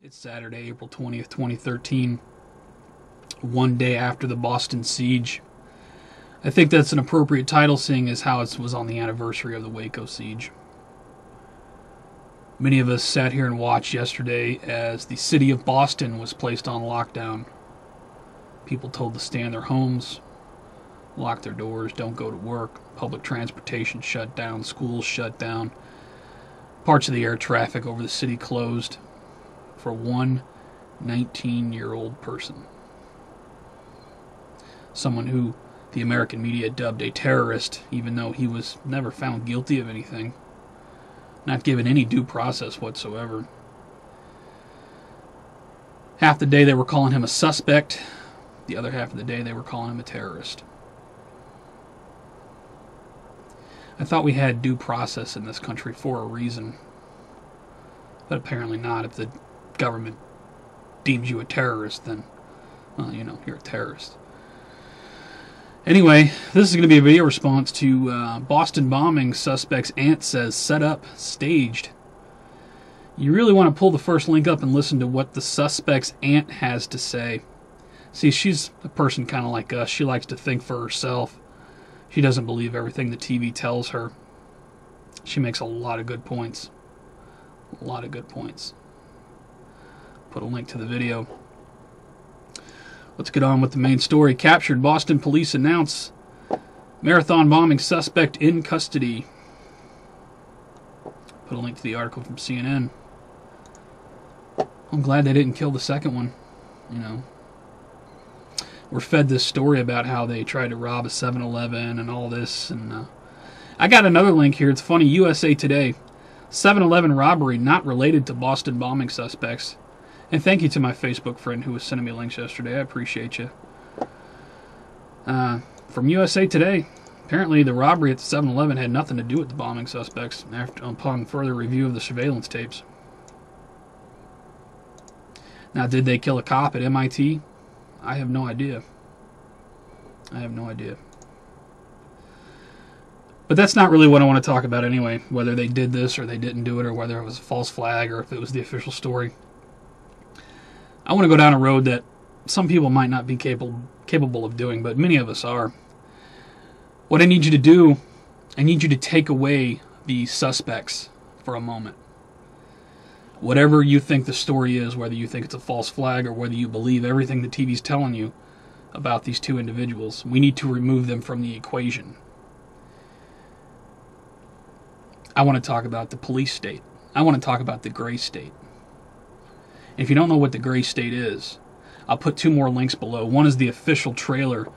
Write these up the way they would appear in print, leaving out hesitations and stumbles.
It's Saturday, April 20th, 2013, one day after the Boston siege. I think that's an appropriate title, seeing as how it was on the anniversary of the Waco siege. Many of us sat here and watched yesterday as the city of Boston was placed on lockdown. People told to stay in their homes, lock their doors, don't go to work. Public transportation shut down, schools shut down. Parts of the air traffic over the city closed for one 19-year-old person. Someone who the American media dubbed a terrorist, even though he was never found guilty of anything, not given any due process whatsoever. Half the day they were calling him a suspect, the other half of the day they were calling him a terrorist. I thought we had due process in this country for a reason, but apparently not. If the government deems you a terrorist, then, well, you're a terrorist. Anyway, this is going to be a video response to Boston bombing. Suspect's aunt says set up, staged. You really want to pull the first link up and listen to what the suspect's aunt has to say. See, she's a person kind of like us. She likes to think for herself. She doesn't believe everything the TV tells her. She makes a lot of good points. A lot of good points. Put a link to the video. Let's get on with the main story. Captured. Boston police announce marathon bombing suspect in custody. Put a link to the article from CNN. I'm glad they didn't kill the second one. We're fed this story about how they tried to rob a 7-Eleven and all this. And I got another link here. It's funny. USA Today. 7-Eleven robbery not related to Boston bombing suspects. And thank you to my Facebook friend who was sending me links yesterday. I appreciate you. From USA Today, apparently the robbery at the 7-Eleven had nothing to do with the bombing suspects upon further review of the surveillance tapes. Now, did they kill a cop at MIT? I have no idea. I have no idea. But that's not really what I want to talk about anyway, whether they did this or they didn't do it, or whether it was a false flag or if it was the official story. I want to go down a road that some people might not be capable of doing, but many of us are. What I need you to do, I need you to take away the suspects for a moment. Whatever you think the story is, whether you think it's a false flag or whether you believe everything the TV's telling you about these two individuals, we need to remove them from the equation. I want to talk about the police state. I want to talk about the gray state. If you don't know what the gray state is, I'll put two more links below. One is the official trailer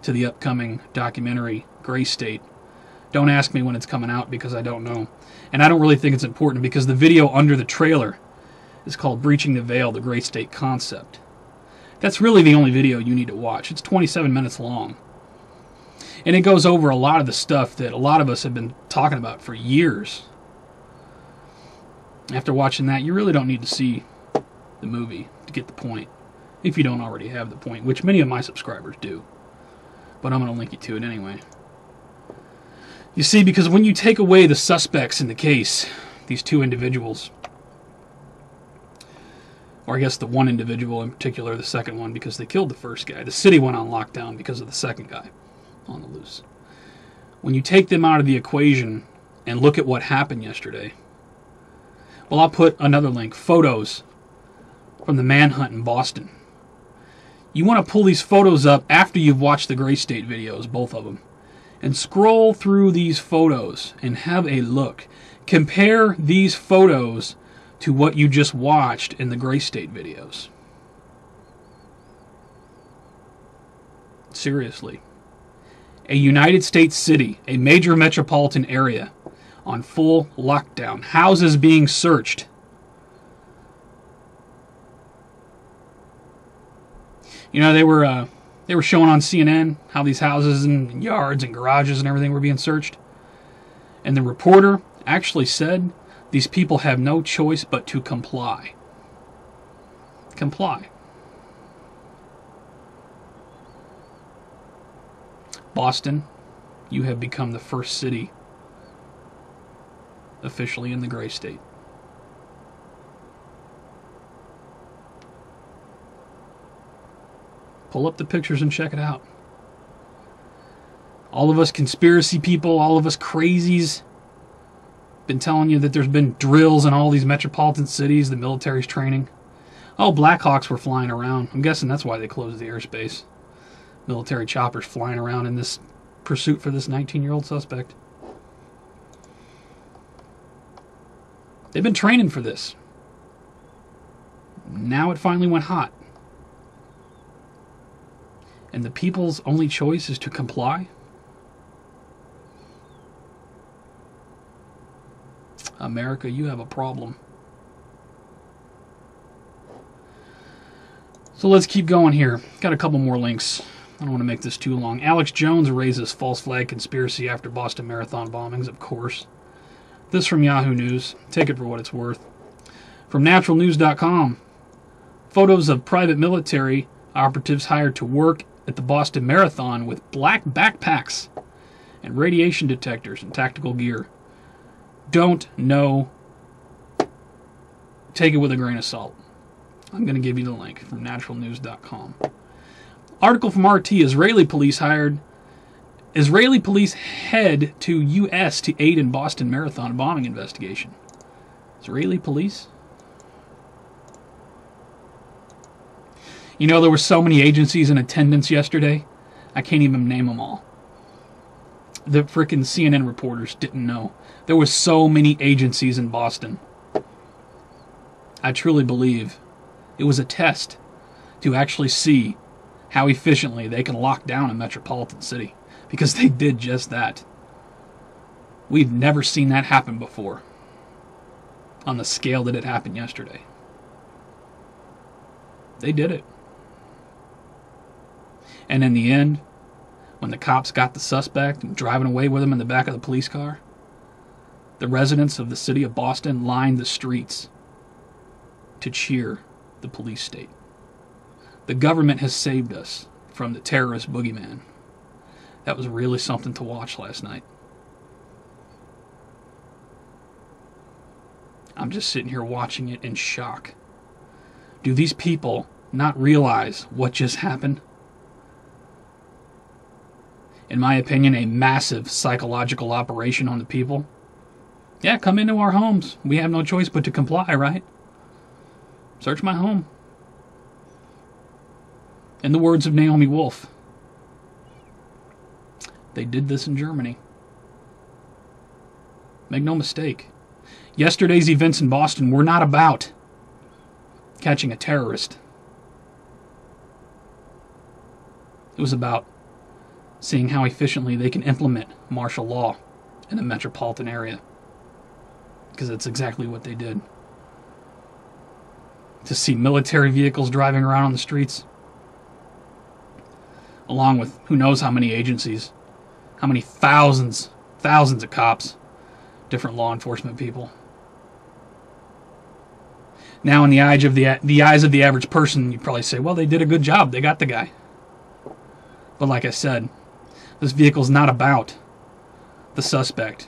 to the upcoming documentary, Gray State. Don't ask me when it's coming out because I don't know. And I don't really think it's important because the video under the trailer is called Breaching the Veil, the Gray State Concept. That's really the only video you need to watch. It's 27 minutes long. And it goes over a lot of the stuff that a lot of us have been talking about for years. After watching that, you really don't need to see the movie to get the point, if you don't already have the point, which many of my subscribers do. But I'm going to link you to it anyway. You see, because when you take away the suspects in the case, these two individuals, or I guess the one individual in particular, the second one, because they killed the first guy. The city went on lockdown because of the second guy on the loose. When you take them out of the equation and look at what happened yesterday, well, I'll put another link, photos from the manhunt in Boston. You want to pull these photos up after you've watched the Gray State videos, both of them, and scroll through these photos and have a look. Compare these photos to what you just watched in the Gray State videos. Seriously. A United States city, a major metropolitan area, on full lockdown. Houses being searched. They were showing on CNN how these houses and yards and garages and everything were being searched. And the reporter actually said these people have no choice but to comply. Comply. Boston, you have become the first city officially in the Gray State. Pull up the pictures and check it out. All of us conspiracy people, all of us crazies, been telling you that there's been drills in all these metropolitan cities, the military's training. Oh, Blackhawks were flying around. I'm guessing that's why they closed the airspace. Military choppers flying around in this pursuit for this 19-year-old suspect. They've been training for this. Now it finally went hot. And the people's only choice is to comply? America, you have a problem. So let's keep going here. Got a couple more links. I don't want to make this too long. Alex Jones raises false flag conspiracy after Boston Marathon bombings, of course. This from Yahoo News. Take it for what it's worth. From naturalnews.com. Photos of private military operatives hired to work at the Boston Marathon with black backpacks and radiation detectors and tactical gear. Don't know. Take it with a grain of salt. I'm going to give you the link from naturalnews.com. Article from RT. Israeli police head to U.S. to aid in Boston Marathon bombing investigation. Israeli police? You know, there were so many agencies in attendance yesterday, I can't even name them all. The frickin' CNN reporters didn't know. There were so many agencies in Boston. I truly believe it was a test to actually see how efficiently they can lock down a metropolitan city. Because they did just that. We've never seen that happen before on the scale that it happened yesterday. They did it. And in the end, when the cops got the suspect and driving away with him in the back of the police car, the residents of the city of Boston lined the streets to cheer the police state. The government has saved us from the terrorist boogeyman. That was really something to watch last night. I'm just sitting here watching it in shock. Do these people not realize what just happened? In my opinion, a massive psychological operation on the people. Yeah, come into our homes. We have no choice but to comply, right? Search my home. In the words of Naomi Wolf, they did this in Germany. Make no mistake. Yesterday's events in Boston were not about catching a terrorist. It was about seeing how efficiently they can implement martial law in a metropolitan area. Because that's exactly what they did. To see military vehicles driving around on the streets, along with who knows how many agencies, how many thousands of cops, different law enforcement people. Now, in the eyes of the average person, you probably say, well, they did a good job. They got the guy. But like I said, this vehicle's not about the suspect.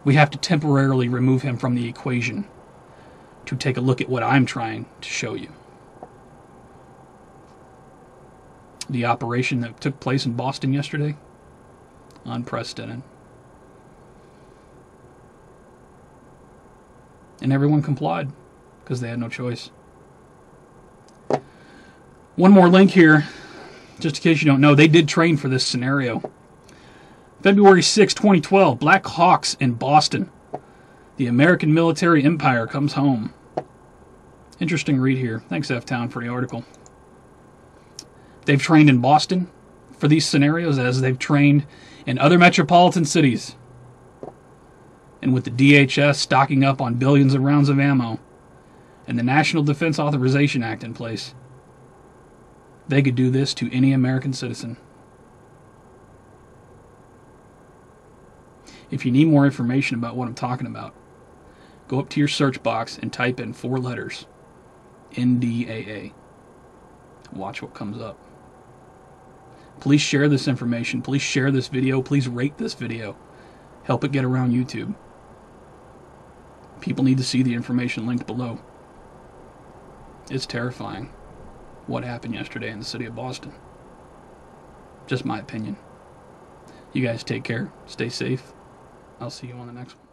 We have to temporarily remove him from the equation to take a look at what I'm trying to show you. The operation that took place in Boston yesterday, unprecedented. And everyone complied because they had no choice. One more link here, just in case you don't know. They did train for this scenario. February 6, 2012, Black Hawks in Boston. The American military empire comes home. Interesting read here. Thanks, F-Town, for the article. They've trained in Boston for these scenarios as they've trained in other metropolitan cities. And with the DHS stocking up on billions of rounds of ammo and the National Defense Authorization Act in place, they could do this to any American citizen. If you need more information about what I'm talking about, go up to your search box and type in 4 letters, NDAA. Watch what comes up. Please share this information. Please share this video. Please rate this video. Help it get around YouTube. People need to see the information linked below. It's terrifying what happened yesterday in the city of Boston. Just my opinion. You guys take care. Stay safe. I'll see you on the next one.